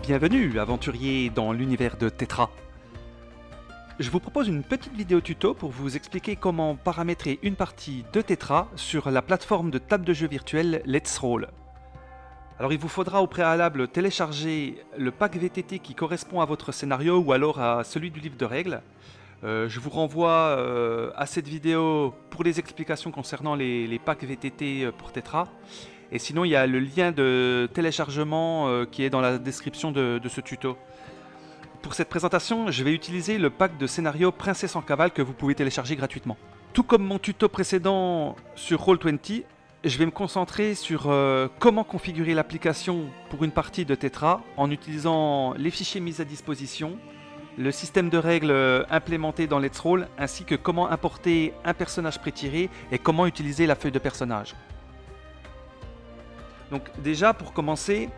Bienvenue, aventurier dans l'univers de Tetra. Je vous propose une petite vidéo tuto pour vous expliquer comment paramétrer une partie de Tetra sur la plateforme de table de jeu virtuelle Let's Roll. Alors il vous faudra au préalable télécharger le pack VTT qui correspond à votre scénario ou alors à celui du livre de règles. Je vous renvoie à cette vidéo pour les explications concernant les packs VTT pour Tetra. Et sinon, il y a le lien de téléchargement qui est dans la description de ce tuto. Pour cette présentation, je vais utiliser le pack de scénario Princesse en cavale que vous pouvez télécharger gratuitement. Tout comme mon tuto précédent sur Roll20, je vais me concentrer sur comment configurer l'application pour une partie de Tetra en utilisant les fichiers mis à disposition, le système de règles implémenté dans Let's Roll, ainsi que comment importer un personnage prétiré et comment utiliser la feuille de personnage. Donc déjà pour commencer,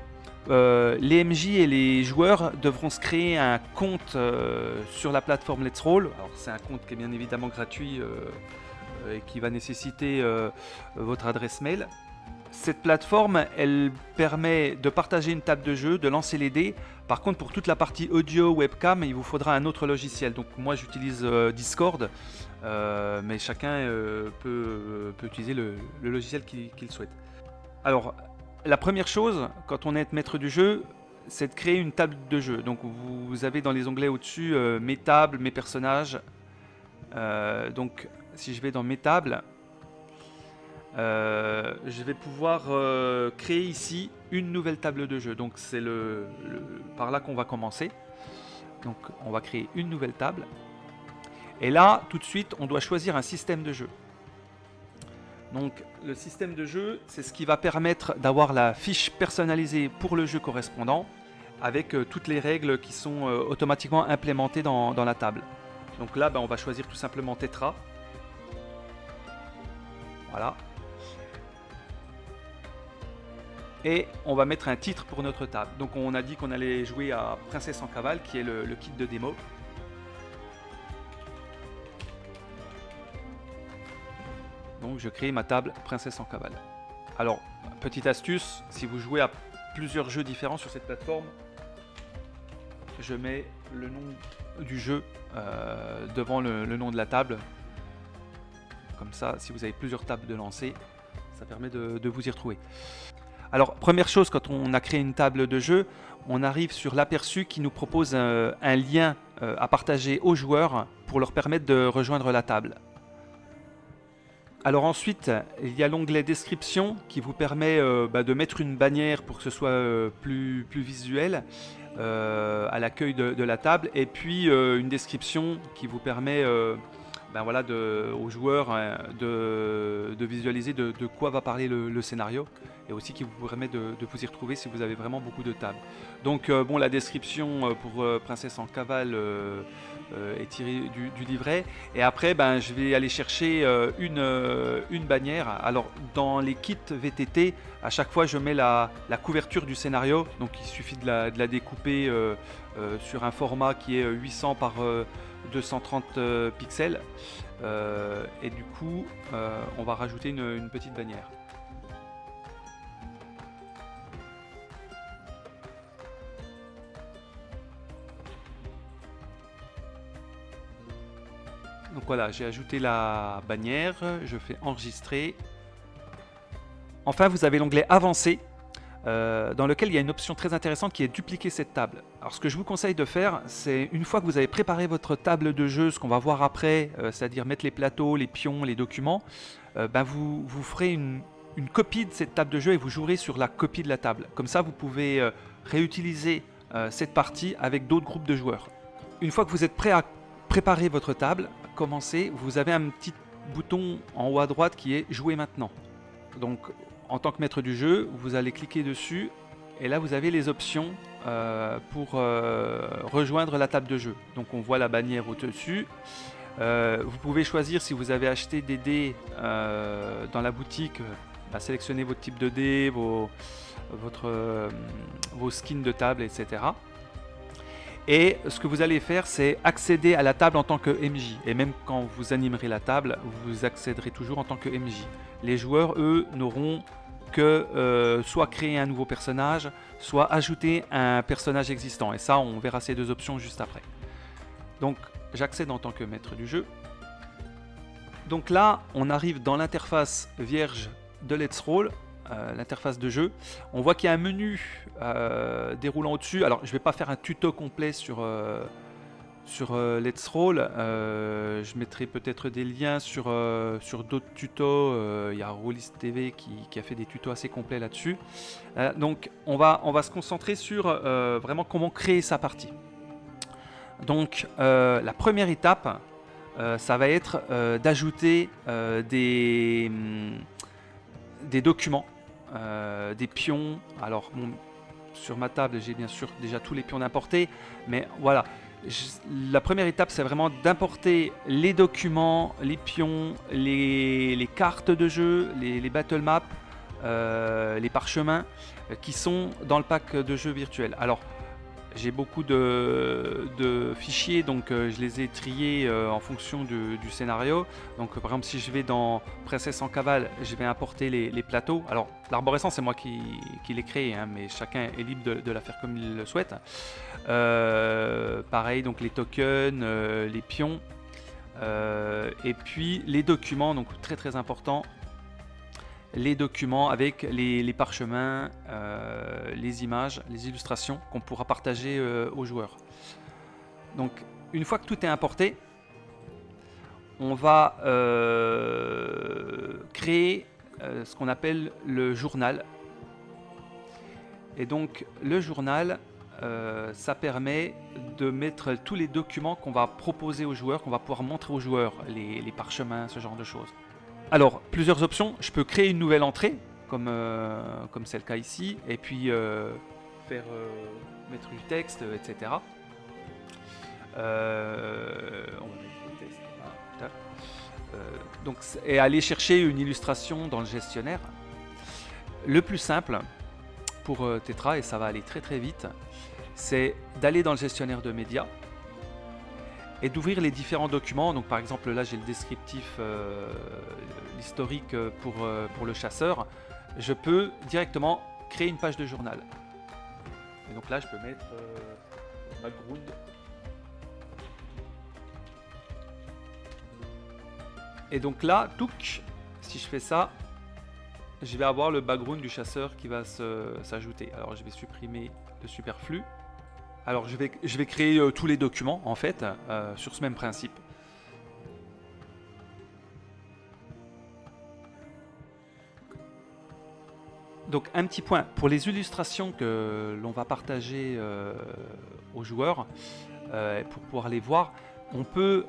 les MJ et les joueurs devront se créer un compte sur la plateforme Let's Roll. Alors c'est un compte qui est bien évidemment gratuit et qui va nécessiter votre adresse mail. Cette plateforme, elle permet de partager une table de jeu, de lancer les dés. Par contre, pour toute la partie audio, webcam, il vous faudra un autre logiciel. Donc moi j'utilise Discord, mais chacun peut utiliser le logiciel qu'il souhaite. Alors, la première chose, quand on est maître du jeu, c'est de créer une table de jeu. Donc vous avez dans les onglets au-dessus mes tables, mes personnages. Donc si je vais dans mes tables, je vais pouvoir créer ici une nouvelle table de jeu. Donc c'est par là qu'on va commencer. Donc on va créer une nouvelle table. Et là, tout de suite, on doit choisir un système de jeu. Donc le système de jeu, c'est ce qui va permettre d'avoir la fiche personnalisée pour le jeu correspondant avec toutes les règles qui sont automatiquement implémentées dans la table. Donc là, on va choisir tout simplement Tetra. Voilà. Et on va mettre un titre pour notre table. Donc on a dit qu'on allait jouer à Princesse en cavale, qui est le kit de démo. Donc je crée ma table Princesse en cavale. Alors, petite astuce, si vous jouez à plusieurs jeux différents sur cette plateforme, je mets le nom du jeu devant le nom de la table. Comme ça, si vous avez plusieurs tables de lancer, ça permet de vous y retrouver. Alors, première chose, quand on a créé une table de jeu, on arrive sur l'aperçu qui nous propose un lien à partager aux joueurs pour leur permettre de rejoindre la table. Alors ensuite, il y a l'onglet description qui vous permet de mettre une bannière pour que ce soit plus visuel à l'accueil de la table, et puis une description qui vous permet aux joueurs de visualiser de quoi va parler le scénario, et aussi qui vous permet de vous y retrouver si vous avez vraiment beaucoup de tables. Donc la description pour Princesse en cavale est tirée du livret, et après je vais aller chercher une bannière. Alors dans les kits VTT, à chaque fois je mets la couverture du scénario, donc il suffit de la découper sur un format qui est 800 par 230 pixels, et du coup on va rajouter une petite bannière. Donc voilà, j'ai ajouté la bannière, je fais enregistrer. Enfin, vous avez l'onglet avancé, dans lequel il y a une option très intéressante qui est dupliquer cette table. Alors ce que je vous conseille de faire, c'est une fois que vous avez préparé votre table de jeu, ce qu'on va voir après, c'est-à-dire mettre les plateaux, les pions, les documents, vous ferez une copie de cette table de jeu et vous jouerez sur la copie de la table. Comme ça, vous pouvez réutiliser cette partie avec d'autres groupes de joueurs. Une fois que vous êtes prêt à préparer votre table, commencez, vous avez un petit bouton en haut à droite qui est jouer maintenant. Donc en tant que maître du jeu, vous allez cliquer dessus et là vous avez les options pour rejoindre la table de jeu. Donc on voit la bannière au-dessus. Vous pouvez choisir, si vous avez acheté des dés dans la boutique, sélectionner votre type de dés, vos skins de table, etc. Et ce que vous allez faire, c'est accéder à la table en tant que MJ. Et même quand vous animerez la table, vous accéderez toujours en tant que MJ. Les joueurs, eux, n'auront que soit créer un nouveau personnage, soit ajouter un personnage existant. Et ça, on verra ces deux options juste après. Donc, j'accède en tant que maître du jeu. Donc là, on arrive dans l'interface vierge de Let's Roll, l'interface de jeu. On voit qu'il y a un menu déroulant au-dessus. Alors, je ne vais pas faire un tuto complet sur Let's Roll. Je mettrai peut-être des liens sur d'autres tutos. Il y a Rollist TV qui a fait des tutos assez complets là-dessus. Donc, on va se concentrer sur vraiment comment créer sa partie. Donc, la première étape, ça va être d'ajouter des documents, des pions. Alors, bon, sur ma table, j'ai bien sûr déjà tous les pions d'importer, mais voilà. La première étape, c'est vraiment d'importer les documents, les pions, les cartes de jeu, les battle maps, les parchemins qui sont dans le pack de jeu virtuel. Alors, j'ai beaucoup de fichiers, donc je les ai triés en fonction du scénario. Donc par exemple, si je vais dans Princesse en cavale, je vais importer les plateaux. Alors l'arborescence, c'est moi qui l'ai créé, hein, mais chacun est libre de la faire comme il le souhaite. Pareil, donc les tokens, les pions, et puis les documents, donc très très important. Les documents avec les parchemins, les images, les illustrations qu'on pourra partager aux joueurs. Donc une fois que tout est importé, on va créer ce qu'on appelle le journal. Et donc le journal, ça permet de mettre tous les documents qu'on va proposer aux joueurs, qu'on va pouvoir montrer aux joueurs, les parchemins, ce genre de choses. Alors, plusieurs options. Je peux créer une nouvelle entrée, comme c'est le cas ici, et puis mettre du texte, etc. Donc, et aller chercher une illustration dans le gestionnaire. Le plus simple pour Tetra, et ça va aller très très vite, c'est d'aller dans le gestionnaire de médias et d'ouvrir les différents documents. Donc par exemple là j'ai le descriptif, l'historique pour le chasseur. Je peux directement créer une page de journal. Et donc là je peux mettre background. Et donc là, touc, si je fais ça, je vais avoir le background du chasseur qui va s'ajouter. Alors je vais supprimer le superflu. Alors je vais créer tous les documents en fait sur ce même principe. Donc un petit point pour les illustrations que l'on va partager aux joueurs pour pouvoir les voir. On peut,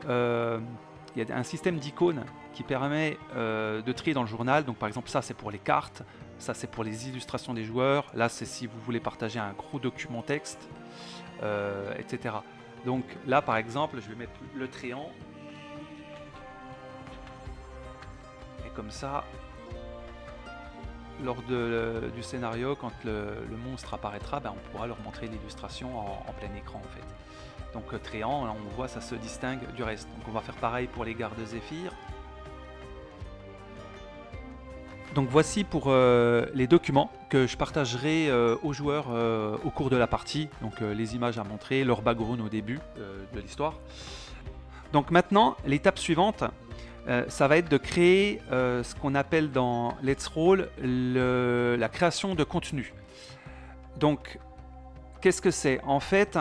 il y a un système d'icônes qui permet de trier dans le journal. Donc par exemple ça c'est pour les cartes, ça c'est pour les illustrations des joueurs. Là c'est si vous voulez partager un gros document texte. Etc. Donc là par exemple je vais mettre le tréant et comme ça lors du scénario quand le monstre apparaîtra, ben, on pourra leur montrer l'illustration en plein écran en fait. Donc tréant, là on voit ça se distingue du reste. Donc on va faire pareil pour les gardes Zéphyr. Donc voici pour les documents que je partagerai aux joueurs au cours de la partie. Donc les images à montrer, leur background au début de l'histoire. Donc maintenant, l'étape suivante, ça va être de créer ce qu'on appelle dans Let's Roll la création de contenu. Donc qu'est-ce que c'est? En fait,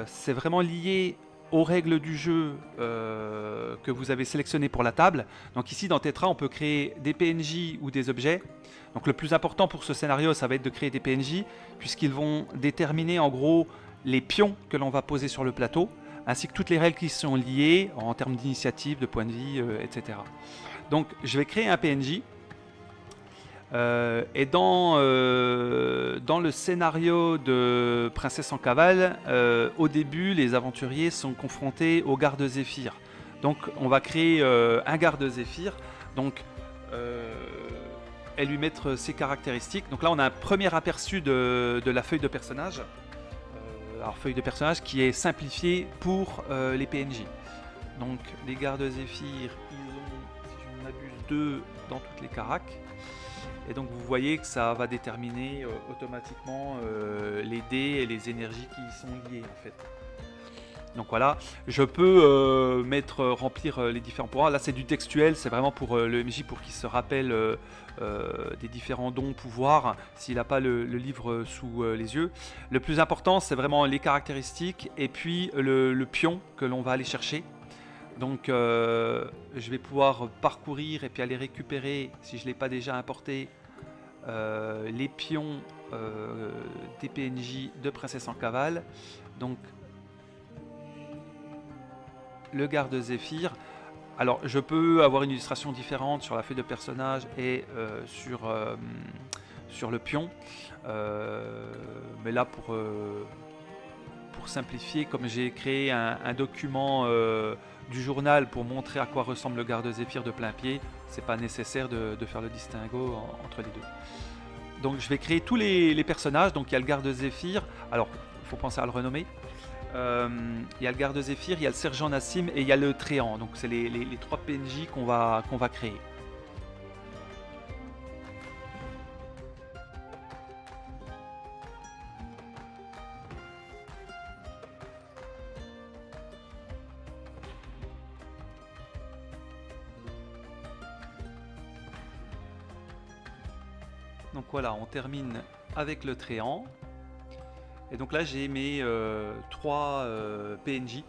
c'est vraiment lié aux règles du jeu que vous avez sélectionné pour la table. Donc ici dans Tetra on peut créer des PNJ ou des objets. Donc le plus important pour ce scénario ça va être de créer des PNJ puisqu'ils vont déterminer en gros les pions que l'on va poser sur le plateau ainsi que toutes les règles qui sont liées en termes d'initiative, de points de vie, etc. Donc je vais créer un PNJ. Et dans le scénario de Princesse en cavale, au début, les aventuriers sont confrontés aux gardes Zéphyr. Donc, on va créer un garde Zéphyr. Donc, et lui mettre ses caractéristiques. Donc là, on a un premier aperçu de la feuille de personnage alors feuille de personnage qui est simplifiée pour les PNJ. Donc les gardes Zéphyr, ils ont, si je ne m'abuse, 2 dans toutes les caracs. Et donc vous voyez que ça va déterminer automatiquement les dés et les énergies qui y sont liées en fait. Donc voilà, je peux remplir les différents pouvoirs. Là c'est du textuel, c'est vraiment pour le MJ pour qu'il se rappelle des différents dons, pouvoirs, s'il n'a pas le livre sous les yeux. Le plus important c'est vraiment les caractéristiques et puis le pion que l'on va aller chercher. Donc je vais pouvoir parcourir et puis aller récupérer, si je ne l'ai pas déjà importé, les pions des PNJ de Princesse en cavale. Donc le garde Zéphyr. Alors je peux avoir une illustration différente sur la feuille de personnage et sur le pion. Mais là pour simplifier, comme j'ai créé un document du journal pour montrer à quoi ressemble le garde Zéphyr de plein pied, c'est pas nécessaire de faire le distinguo entre les deux. Donc je vais créer tous les personnages. Donc il y a le garde Zéphyr, alors il faut penser à le renommer. Il y a le garde Zéphyr, il y a le sergent Nassim et il y a le Tréant. Donc c'est les 3 PNJ qu'on va créer. Donc voilà, on termine avec le Tréant. Et donc là j'ai mes 3 PNJ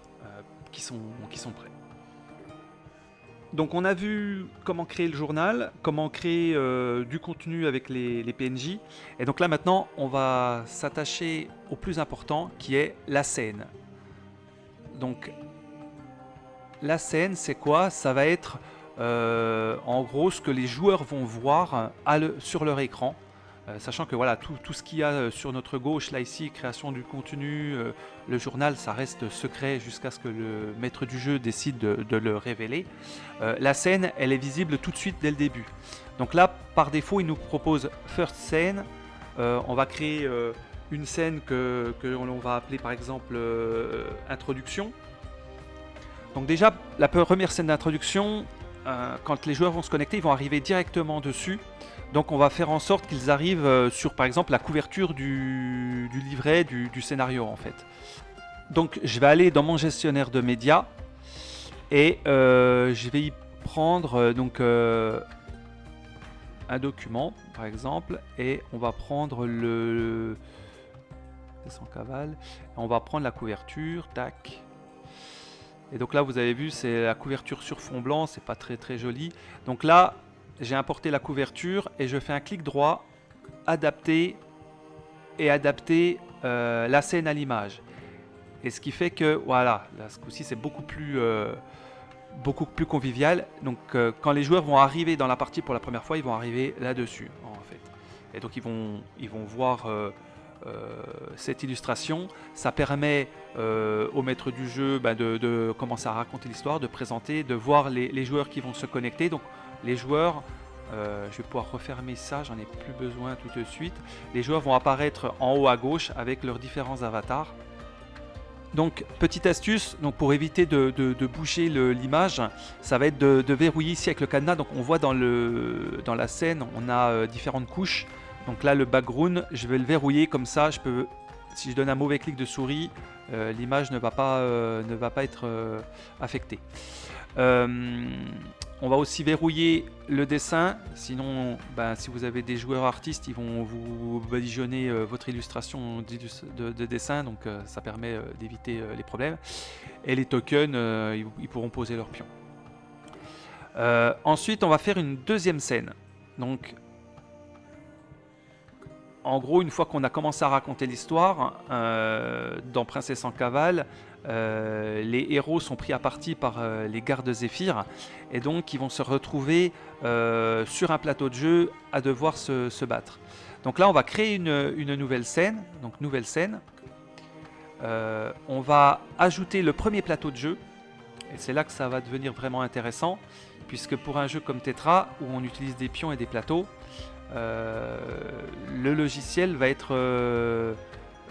qui sont prêts. Donc on a vu comment créer le journal, comment créer du contenu avec les PNJ. Et donc là maintenant on va s'attacher au plus important qui est la scène. Donc la scène c'est quoi? Ça va être en gros ce que les joueurs vont voir sur leur écran. Sachant que voilà, tout ce qu'il y a sur notre gauche, là ici, création du contenu, le journal, ça reste secret jusqu'à ce que le maître du jeu décide de le révéler. La scène, elle est visible tout de suite dès le début. Donc là, par défaut, il nous propose First Scene. On va créer une scène que l'on va appeler par exemple Introduction. Donc déjà, la première scène d'introduction, quand les joueurs vont se connecter, ils vont arriver directement dessus. Donc on va faire en sorte qu'ils arrivent sur par exemple la couverture du livret, du scénario en fait. Donc je vais aller dans mon gestionnaire de médias et je vais y prendre un document par exemple et on va prendre le sans cavale, on va prendre la couverture, tac. Et donc là vous avez vu c'est la couverture sur fond blanc, c'est pas très joli. Donc là j'ai importé la couverture et je fais un clic droit, adapter et adapter la scène à l'image. Et ce qui fait que voilà, là ce coup-ci c'est beaucoup plus convivial. Donc quand les joueurs vont arriver dans la partie pour la première fois, ils vont arriver là-dessus en fait. Et donc ils vont voir cette illustration. Ça permet au maître du jeu de commencer à raconter l'histoire, de présenter, de voir les joueurs qui vont se connecter. Donc les joueurs, je vais pouvoir refermer ça, j'en ai plus besoin tout de suite. Les joueurs vont apparaître en haut à gauche avec leurs différents avatars. Donc petite astuce, donc pour éviter de bouger l'image, ça va être de verrouiller ici avec le cadenas. Donc on voit dans la scène, on a différentes couches. Donc là le background, je vais le verrouiller comme ça, si je donne un mauvais clic de souris, l'image ne va pas être affectée. On va aussi verrouiller le dessin, sinon si vous avez des joueurs artistes, ils vont vous badigeonner votre illustration de dessin, donc ça permet d'éviter les problèmes. Et les tokens, ils pourront poser leurs pions. Ensuite, on va faire une deuxième scène. Donc, en gros, une fois qu'on a commencé à raconter l'histoire, dans Princesse en cavale, les héros sont pris à partie par les gardes Zéphyr et donc ils vont se retrouver sur un plateau de jeu à devoir se battre. Donc là on va créer une nouvelle scène, donc nouvelle scène. On va ajouter le premier plateau de jeu et c'est là que ça va devenir vraiment intéressant puisque pour un jeu comme Tetra où on utilise des pions et des plateaux, le logiciel va être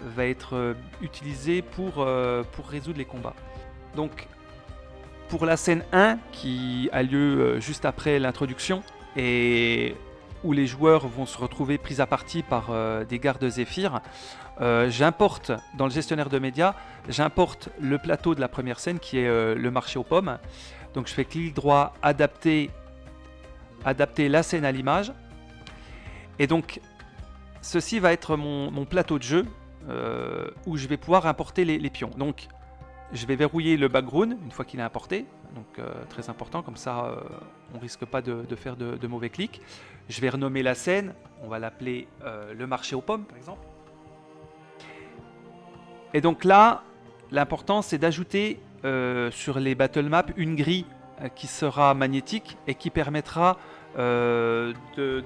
va être utilisé pour résoudre les combats. Donc pour la scène 1 qui a lieu juste après l'introduction et où les joueurs vont se retrouver pris à partie par des gardes Zéphyr, j'importe dans le gestionnaire de médias, j'importe le plateau de la première scène qui est le marché aux pommes. Donc je fais clic droit, adapter la scène à l'image. Et donc ceci va être mon plateau de jeu où je vais pouvoir importer les pions. Donc je vais verrouiller le background une fois qu'il est importé, donc très important, comme ça on risque pas de faire de mauvais clics. Je vais renommer la scène, on va l'appeler le marché aux pommes par exemple. Et donc là, l'important c'est d'ajouter sur les battle maps une grille qui sera magnétique et qui permettra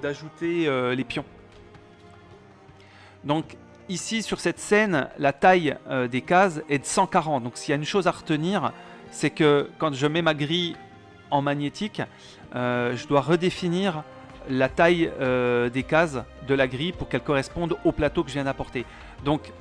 d'ajouter les pions. Donc ici sur cette scène, la taille des cases est de 140. Donc s'il y a une chose à retenir, c'est que quand je mets ma grille en magnétique, je dois redéfinir la taille des cases de la grille pour qu'elle corresponde au plateau que je viens d'apporter. Donc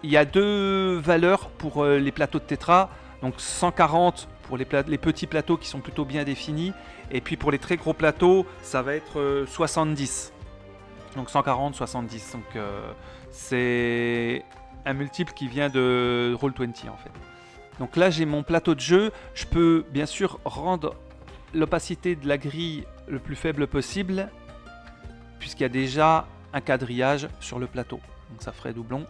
il y a deux valeurs pour les plateaux de Tetra. Donc 140 pour les petits plateaux qui sont plutôt bien définis. Et puis pour les très gros plateaux, ça va être 70. Donc 140, 70. Donc c'est un multiple qui vient de Roll20 en fait. Donc là j'ai mon plateau de jeu. Je peux bien sûr rendre l'opacité de la grille le plus faible possible, puisqu'il y a déjà un quadrillage sur le plateau. Donc ça ferait doublon.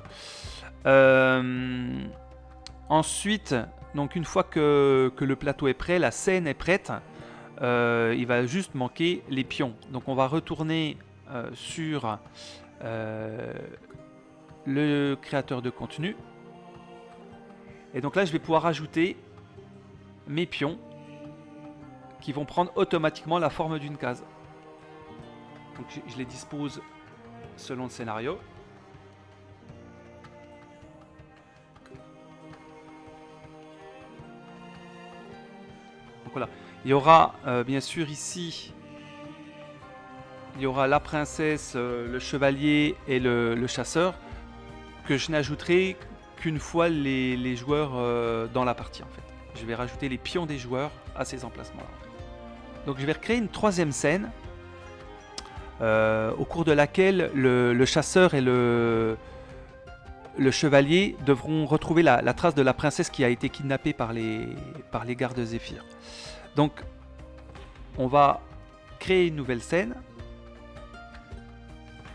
Ensuite, donc une fois que le plateau est prêt, la scène est prête, il va juste manquer les pions. Donc on va retourner sur le créateur de contenu. Et donc là, je vais pouvoir ajouter mes pions qui vont prendre automatiquement la forme d'une case. Donc je les dispose selon le scénario. Donc voilà, il y aura bien sûr ici, il y aura la princesse, le chevalier et le chasseur que je n'ajouterai qu'une fois les joueurs dans la partie en fait. Je vais rajouter les pions des joueurs à ces emplacements-là. Donc je vais recréer une troisième scène au cours de laquelle le chasseur et le chevalier devront retrouver la trace de la princesse qui a été kidnappée par les gardes Zéphyr. Donc on va créer une nouvelle scène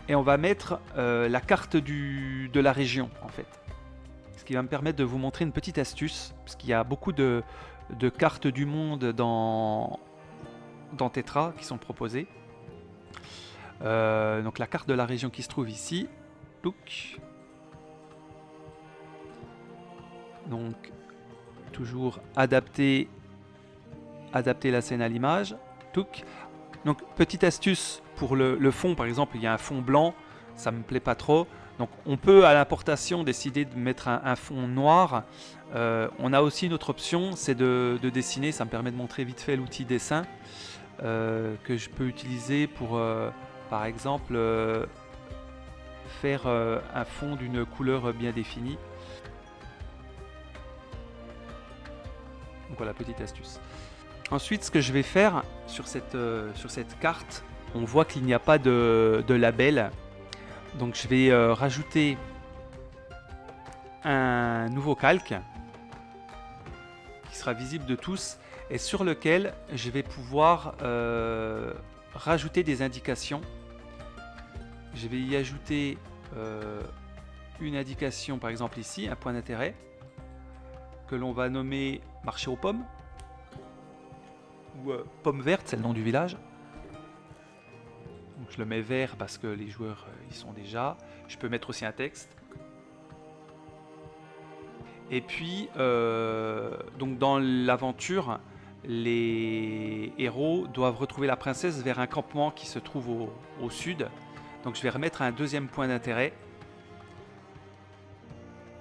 et on va mettre la carte de la région en fait. Ce qui va me permettre de vous montrer une petite astuce, puisqu'il y a beaucoup de cartes du monde dans Tetra qui sont proposées. Donc la carte de la région qui se trouve ici. Look. Donc toujours adapter la scène à l'image. Donc petite astuce pour le fond, par exemple, il y a un fond blanc, ça me plaît pas trop. Donc on peut à l'importation décider de mettre un fond noir. On a aussi une autre option, c'est de dessiner. Ça me permet de montrer vite fait l'outil dessin que je peux utiliser pour par exemple faire un fond d'une couleur bien définie. Donc voilà, petite astuce. Ensuite, ce que je vais faire sur cette carte, on voit qu'il n'y a pas de label. Donc je vais rajouter un nouveau calque qui sera visible de tous et sur lequel je vais pouvoir rajouter des indications. Je vais y ajouter une indication, par exemple ici, un point d'intérêt que l'on va nommer marché aux pommes ou pomme verte, c'est le nom du village. Donc je le mets vert parce que les joueurs y sont déjà. Je peux mettre aussi un texte. Et puis, donc dans l'aventure, les héros doivent retrouver la princesse vers un campement qui se trouve au sud. Donc je vais remettre un deuxième point d'intérêt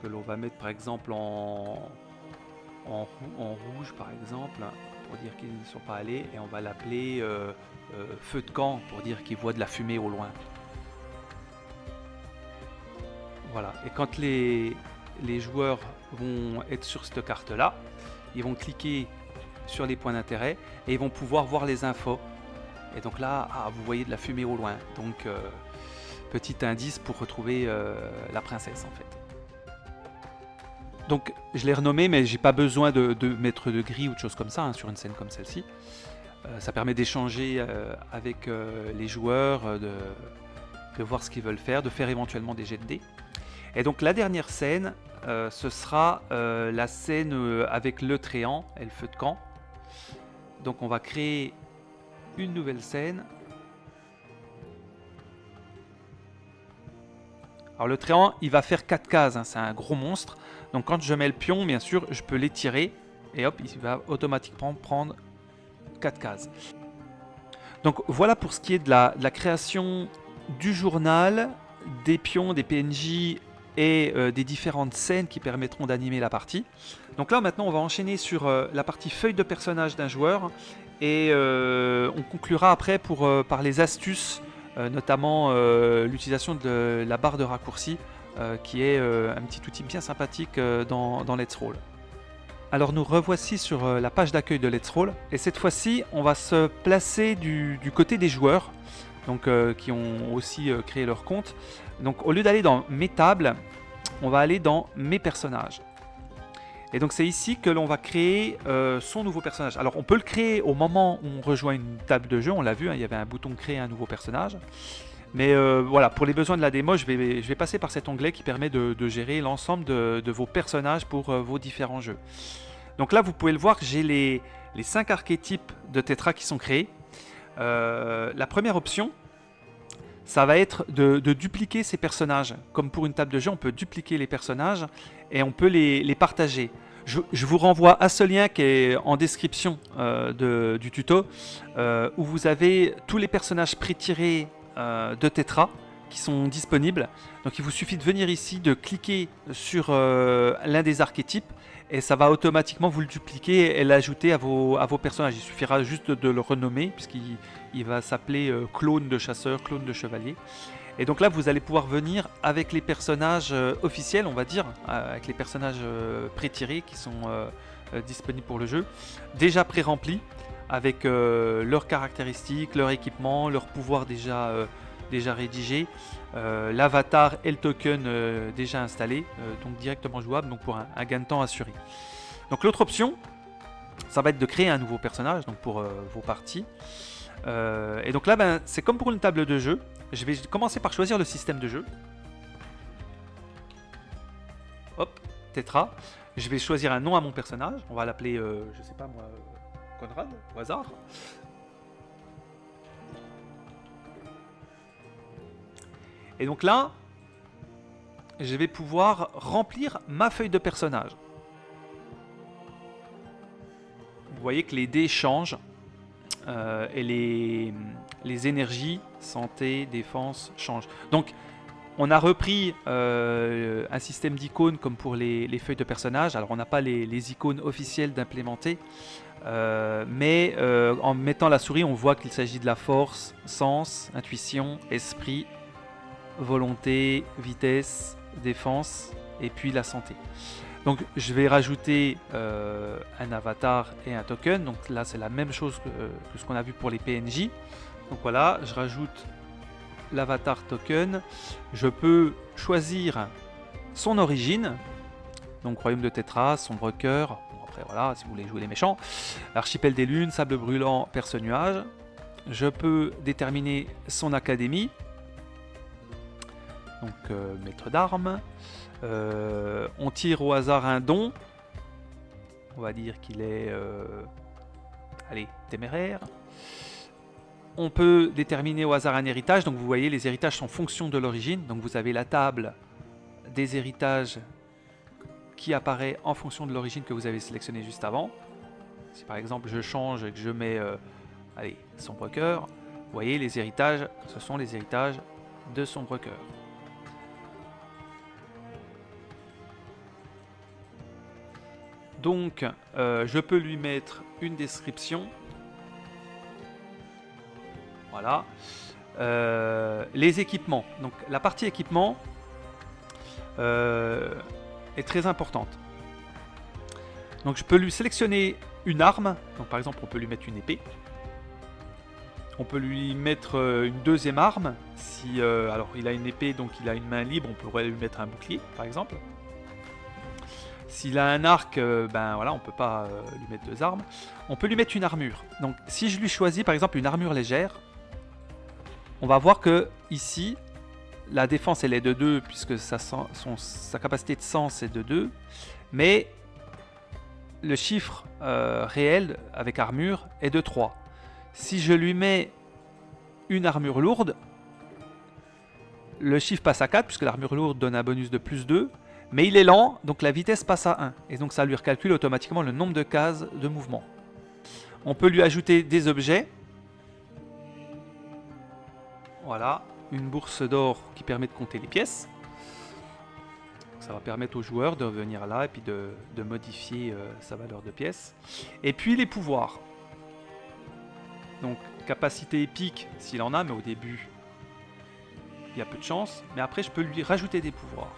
que l'on va mettre par exemple en rouge par exemple pour dire qu'ils ne sont pas allés, et on va l'appeler feu de camp pour dire qu'ils voient de la fumée au loin. Voilà, et quand les joueurs vont être sur cette carte-là, ils vont cliquer sur les points d'intérêt et ils vont pouvoir voir les infos. Et donc là, vous voyez de la fumée au loin. Donc, petit indice pour retrouver la princesse en fait. Donc, je l'ai renommé, mais j'ai pas besoin de mettre de gris ou de choses comme ça hein, sur une scène comme celle-ci. Ça permet d'échanger avec les joueurs, de voir ce qu'ils veulent faire, de faire éventuellement des jets de dés. Et donc la dernière scène, ce sera la scène avec le Tréant et le feu de camp. Donc on va créer une nouvelle scène. Alors le Tréant, il va faire 4 cases, hein, c'est un gros monstre. Donc quand je mets le pion, bien sûr, je peux l'étirer et hop, il va automatiquement prendre 4 cases. Donc voilà pour ce qui est de la création du journal, des pions, des PNJ et des différentes scènes qui permettront d'animer la partie. Donc là maintenant on va enchaîner sur la partie feuille de personnage d'un joueur et on conclura après par les astuces, notamment l'utilisation de la barre de raccourci qui est un petit outil bien sympathique dans Let's Roll. Alors nous revoici sur la page d'accueil de Let's Roll et cette fois-ci on va se placer du côté des joueurs donc, qui ont aussi créé leur compte. Donc au lieu d'aller dans mes tables, on va aller dans mes personnages. Et donc c'est ici que l'on va créer son nouveau personnage. Alors on peut le créer au moment où on rejoint une table de jeu, on l'a vu, hein, il y avait un bouton créer un nouveau personnage. Mais voilà, pour les besoins de la démo, je vais passer par cet onglet qui permet de gérer l'ensemble de vos personnages pour vos différents jeux. Donc là vous pouvez le voir, j'ai les 5 archétypes de Tetra qui sont créés. La première option, ça va être de dupliquer ces personnages. Comme pour une table de jeu, on peut dupliquer les personnages et on peut les partager. Je vous renvoie à ce lien qui est en description du tuto, où vous avez tous les personnages pré-tirés de Tetra qui sont disponibles. Donc il vous suffit de venir ici, de cliquer sur l'un des archétypes et ça va automatiquement vous le dupliquer et l'ajouter à vos personnages. Il suffira juste de le renommer puisqu'il va s'appeler clone de chasseur, clone de chevalier. Et donc là vous allez pouvoir venir avec les personnages officiels, on va dire, avec les personnages pré-tirés qui sont disponibles pour le jeu, déjà pré-remplis avec leurs caractéristiques, leur équipement, leur pouvoir déjà rédigé, l'avatar et le token déjà installé, donc directement jouable, donc pour un gain de temps assuré. Donc l'autre option, ça va être de créer un nouveau personnage donc pour vos parties. Et donc là, c'est comme pour une table de jeu. Je vais commencer par choisir le système de jeu. Hop, Tetra. Je vais choisir un nom à mon personnage. On va l'appeler, je sais pas moi, Conrad, au hasard. Et donc là, je vais pouvoir remplir ma feuille de personnage. Vous voyez que les dés changent et les énergies, santé, défense changent. Donc on a repris un système d'icônes comme pour les feuilles de personnage. Alors on n'a pas les icônes officielles d'implémenter, mais en mettant la souris, on voit qu'il s'agit de la force, sens, intuition, esprit, volonté, vitesse, défense et puis la santé. Donc je vais rajouter un avatar et un token. Donc là c'est la même chose que ce qu'on a vu pour les PNJ. Donc voilà, je rajoute l'avatar token. Je peux choisir son origine. Donc royaume de Tetra, sombre cœur. Bon, après voilà, si vous voulez jouer les méchants. Archipel des lunes, sable brûlant, perce nuage. Je peux déterminer son académie. Donc maître d'armes. On tire au hasard un don. On va dire qu'il est allez, téméraire. On peut déterminer au hasard un héritage. Donc vous voyez, les héritages sont en fonction de l'origine. Donc vous avez la table des héritages qui apparaît en fonction de l'origine que vous avez sélectionnée juste avant. Si par exemple je change et que je mets allez, sombre cœur, vous voyez les héritages, ce sont les héritages de sombre cœur. Donc, je peux lui mettre une description. Voilà. Les équipements. Donc, la partie équipement, est très importante. Donc je peux lui sélectionner une arme, donc par exemple on peut lui mettre une épée. On peut lui mettre une deuxième arme, si alors il a une épée donc il a une main libre, on pourrait lui mettre un bouclier par exemple. S'il a un arc, ben voilà, on peut pas lui mettre deux armes. On peut lui mettre une armure. Donc si je lui choisis par exemple une armure légère, on va voir que ici, la défense elle est de 2 puisque sa capacité de sens est de 2. Mais le chiffre réel avec armure est de 3. Si je lui mets une armure lourde, le chiffre passe à 4 puisque l'armure lourde donne un bonus de plus 2. Mais il est lent, donc la vitesse passe à 1. Et donc ça lui recalcule automatiquement le nombre de cases de mouvement. On peut lui ajouter des objets. Voilà, une bourse d'or qui permet de compter les pièces. Ça va permettre au joueur de revenir là et puis de modifier sa valeur de pièces. Et puis les pouvoirs. Donc capacité épique s'il en a, mais au début il y a peu de chance. Mais après je peux lui rajouter des pouvoirs.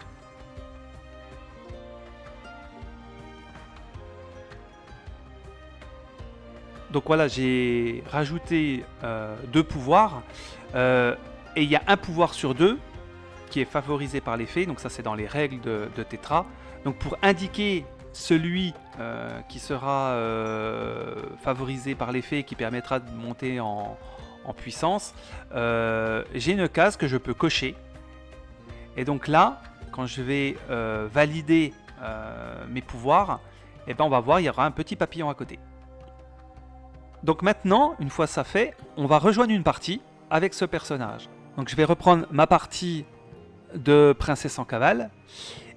Donc voilà, j'ai rajouté 2 pouvoirs. Et il y a un pouvoir sur 2 qui est favorisé par les fées. Donc ça c'est dans les règles de Tetra. Donc pour indiquer celui qui sera favorisé par les fées, qui permettra de monter en puissance, j'ai une case que je peux cocher. Et donc là, quand je vais valider mes pouvoirs, et ben on va voir, il y aura un petit papillon à côté. Donc maintenant, une fois ça fait, on va rejoindre une partie avec ce personnage. Donc je vais reprendre ma partie de princesse en cavale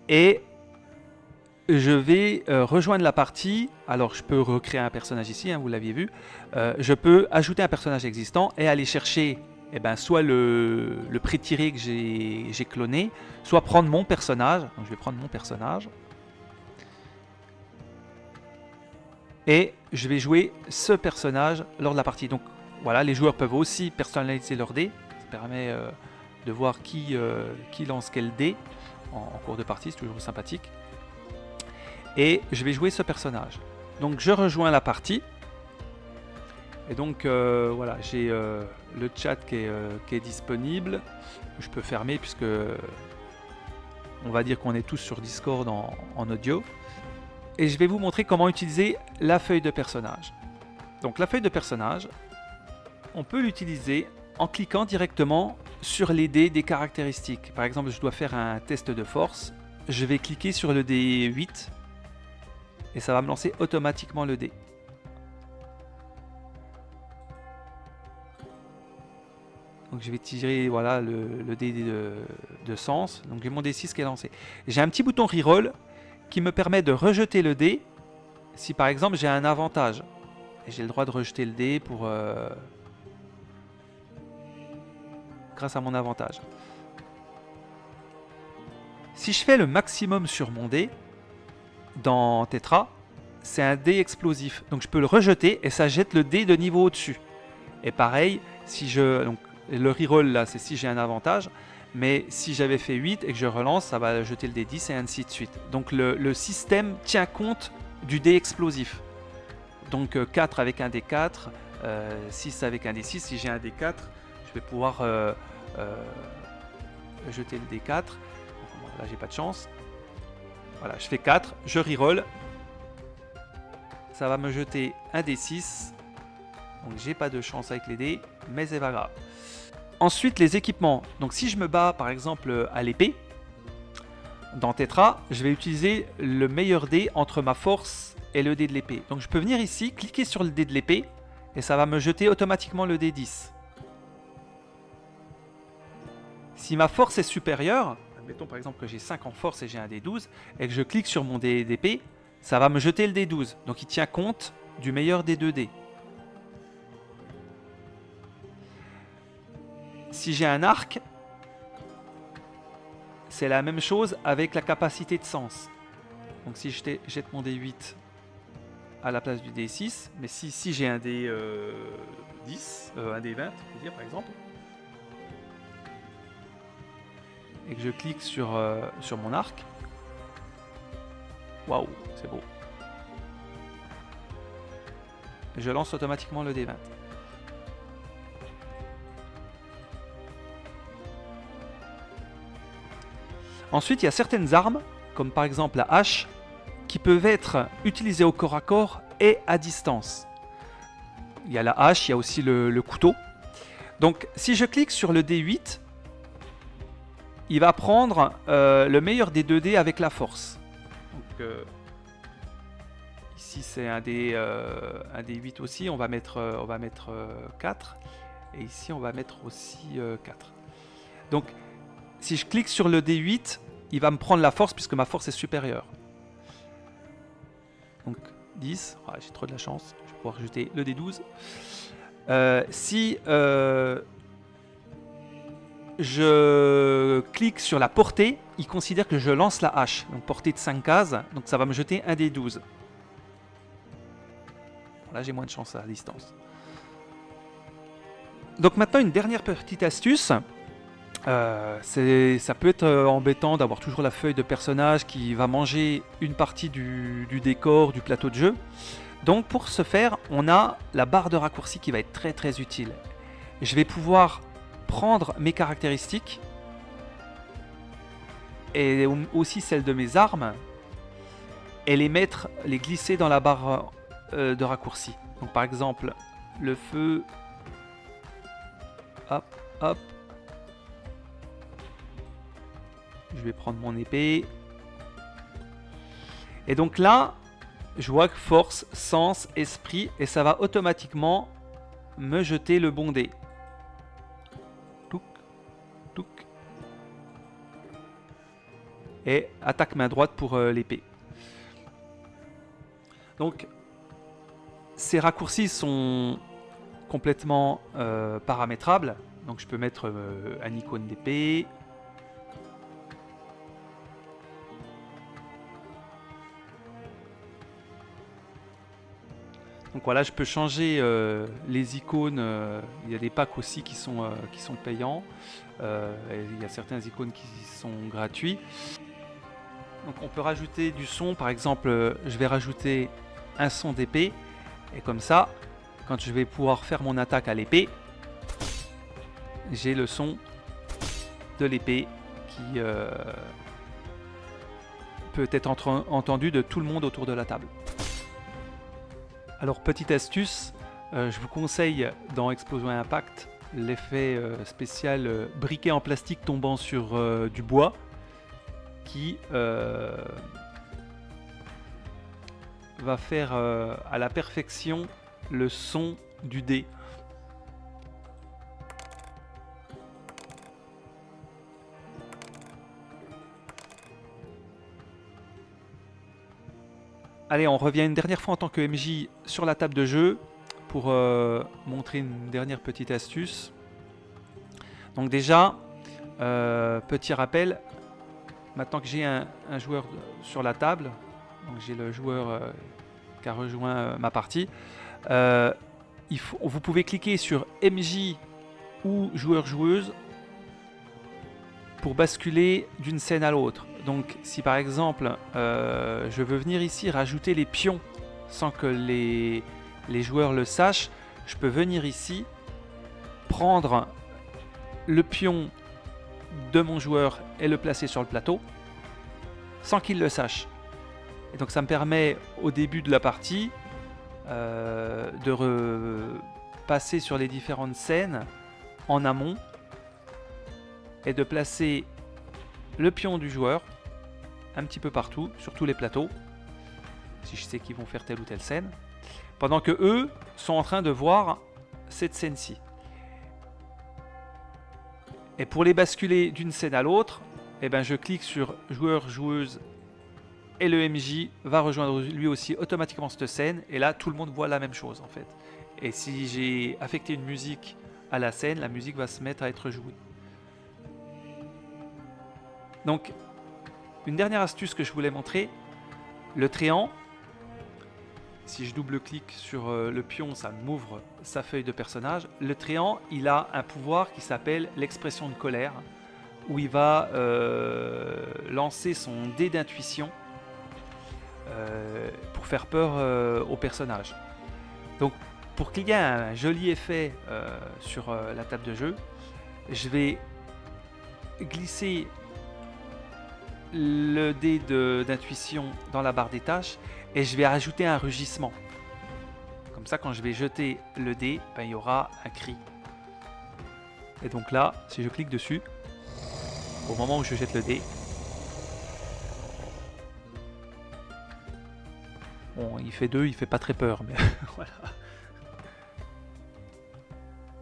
et je vais rejoindre la partie. Alors je peux recréer un personnage ici, hein, vous l'aviez vu. Je peux ajouter un personnage existant et aller chercher soit le pré-tiré que j'ai cloné, soit prendre mon personnage. Donc je vais prendre mon personnage. Et je vais jouer ce personnage lors de la partie. Donc voilà, les joueurs peuvent aussi personnaliser leur dé. Ça permet de voir qui lance quel dé en cours de partie, c'est toujours sympathique. Et je vais jouer ce personnage. Donc je rejoins la partie. Et donc voilà, j'ai le chat qui est disponible. Je peux fermer puisque on va dire qu'on est tous sur Discord en audio. Et je vais vous montrer comment utiliser la feuille de personnage. Donc la feuille de personnage, on peut l'utiliser en cliquant directement sur les dés des caractéristiques. Par exemple, je dois faire un test de force. Je vais cliquer sur le dé 8 et ça va me lancer automatiquement le dé. Donc je vais tirer voilà, le dé de sens. Donc j'ai mon D6 qui est lancé. J'ai un petit bouton reroll qui me permet de rejeter le dé si par exemple j'ai un avantage. Et j'ai le droit de rejeter le dé pour grâce à mon avantage. Si je fais le maximum sur mon dé, dans Tetra, c'est un dé explosif. Donc je peux le rejeter et ça jette le dé de niveau au-dessus. Et pareil, si je... Donc le reroll là, c'est si j'ai un avantage. Mais si j'avais fait 8 et que je relance, ça va jeter le dé 10 et ainsi de suite. Donc le système tient compte du dé explosif. Donc 4 avec un dé 4, 6 avec un dé 6. Si j'ai un dé 4, je vais pouvoir jeter le dé 4. Là, j'ai pas de chance. Voilà, je fais 4, je reroll. Ça va me jeter un dé 6. Donc j'ai pas de chance avec les dés, mais c'est pas grave. Ensuite, les équipements. Donc si je me bats par exemple à l'épée, dans Tetra, je vais utiliser le meilleur dé entre ma force et le dé de l'épée. Donc je peux venir ici, cliquer sur le dé de l'épée, et ça va me jeter automatiquement le dé 10. Si ma force est supérieure, admettons par exemple que j'ai 5 en force et j'ai un dé 12, et que je clique sur mon dé d'épée, ça va me jeter le dé 12. Donc il tient compte du meilleur des 2 dés. Si j'ai un arc, c'est la même chose avec la capacité de sens. Donc si je jette mon D8 à la place du D6, mais si j'ai un D10, un D20, je veux dire, par exemple, et que je clique sur mon arc, waouh, c'est beau. Je lance automatiquement le D20. Ensuite, il y a certaines armes, comme par exemple la hache, qui peuvent être utilisées au corps à corps et à distance. Il y a la hache, il y a aussi le couteau. Donc, si je clique sur le D8, il va prendre le meilleur des 2 dés avec la force. Donc, ici, c'est un D8 aussi. On va mettre 4. Et ici, on va mettre aussi 4. Donc, si je clique sur le D8, il va me prendre la force puisque ma force est supérieure. Donc 10, ah, j'ai trop de la chance, je vais pouvoir rajouter le D12. Si je clique sur la portée, il considère que je lance la hache. Donc portée de 5 cases, donc ça va me jeter un D12. Là j'ai moins de chance à distance. Donc maintenant une dernière petite astuce. Ça peut être embêtant d'avoir toujours la feuille de personnage qui va manger une partie du décor, du plateau de jeu. Donc pour ce faire, on a la barre de raccourci qui va être très très utile. Je vais pouvoir prendre mes caractéristiques et aussi celles de mes armes et les glisser dans la barre de raccourci. Donc par exemple, le feu, hop, hop. Je vais prendre mon épée. Et donc là, je vois que force, sens, esprit, et ça va automatiquement me jeter le bon dé. Touc, touc. Et attaque main droite pour l'épée. Donc, ces raccourcis sont complètement paramétrables. Donc je peux mettre un icône d'épée. Donc voilà, je peux changer les icônes. Il y a des packs aussi qui sont payants. Il y a certains icônes qui sont gratuits. Donc on peut rajouter du son. Par exemple, je vais rajouter un son d'épée. Et comme ça, quand je vais pouvoir faire mon attaque à l'épée, j'ai le son de l'épée qui peut être entendu de tout le monde autour de la table. Alors petite astuce, je vous conseille dans Explosion et Impact l'effet spécial briquet en plastique tombant sur du bois qui va faire à la perfection le son du dé. Allez, on revient une dernière fois en tant que MJ sur la table de jeu pour montrer une dernière petite astuce. Donc déjà, petit rappel, maintenant que j'ai un joueur sur la table, donc j'ai le joueur qui a rejoint ma partie, vous pouvez cliquer sur MJ ou joueur-joueuse pour basculer d'une scène à l'autre. Donc si par exemple je veux venir ici rajouter les pions sans que les joueurs le sachent, je peux venir ici prendre le pion de mon joueur et le placer sur le plateau sans qu'il le sache. Et donc ça me permet au début de la partie de repasser sur les différentes scènes en amont et de placer le pion du joueur un petit peu partout, sur tous les plateaux, si je sais qu'ils vont faire telle ou telle scène, pendant que eux sont en train de voir cette scène-ci. Et pour les basculer d'une scène à l'autre, eh ben je clique sur joueur, joueuse, et le MJ va rejoindre lui aussi automatiquement cette scène, et là tout le monde voit la même chose en fait. Et si j'ai affecté une musique à la scène, la musique va se mettre à être jouée. Donc, une dernière astuce que je voulais montrer, le tréant. Si je double-clique sur le pion, ça m'ouvre sa feuille de personnage. Le tréant, il a un pouvoir qui s'appelle l'expression de colère, où il va lancer son dé d'intuition pour faire peur au personnage. Donc pour qu'il y ait un joli effet sur la table de jeu, je vais glisser le dé d'intuition dans la barre des tâches et je vais rajouter un rugissement. Comme ça, quand je vais jeter le dé, ben, il y aura un cri. Et donc là, si je clique dessus, au moment où je jette le dé, bon, il fait 2, il fait pas très peur, mais voilà.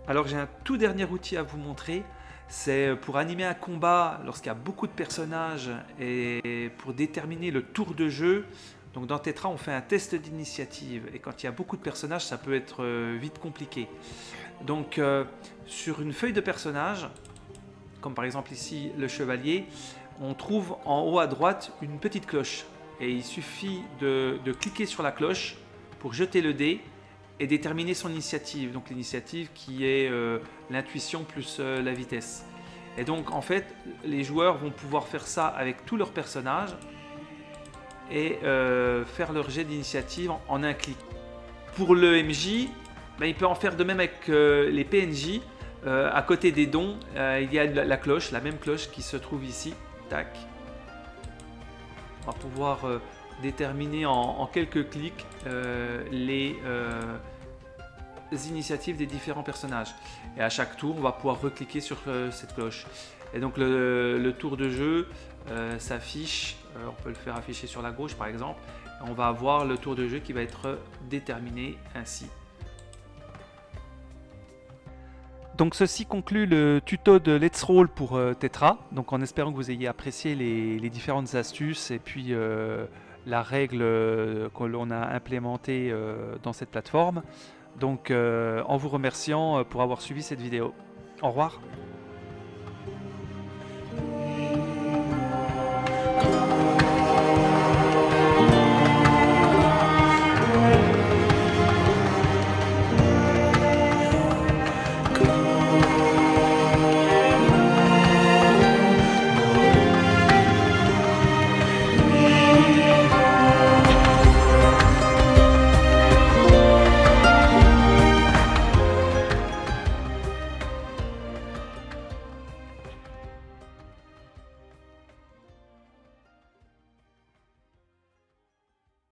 Alors j'ai un tout dernier outil à vous montrer, c'est pour animer un combat lorsqu'il y a beaucoup de personnages et pour déterminer le tour de jeu. Donc dans Tetra on fait un test d'initiative et quand il y a beaucoup de personnages ça peut être vite compliqué. Donc sur une feuille de personnage, comme par exemple ici le chevalier, on trouve en haut à droite une petite cloche et il suffit de cliquer sur la cloche pour jeter le dé et déterminer son initiative, donc l'initiative qui est l'intuition plus la vitesse. Et donc en fait les joueurs vont pouvoir faire ça avec tous leurs personnages et faire leur jet d'initiative en un clic. Pour le MJ, ben, il peut en faire de même avec les PNJ. À côté des dons, il y a la cloche, la même cloche qui se trouve ici. Tac. On va pouvoir déterminer en quelques clics les initiatives des différents personnages. Et à chaque tour, on va pouvoir recliquer sur cette cloche. Et donc le tour de jeu s'affiche, on peut le faire afficher sur la gauche par exemple. On va avoir le tour de jeu qui va être déterminé ainsi. Donc ceci conclut le tuto de Let's Roll pour Tetra, donc en espérant que vous ayez apprécié les différentes astuces et puis la règle que l'on a implémentée dans cette plateforme. Donc en vous remerciant pour avoir suivi cette vidéo. Au revoir.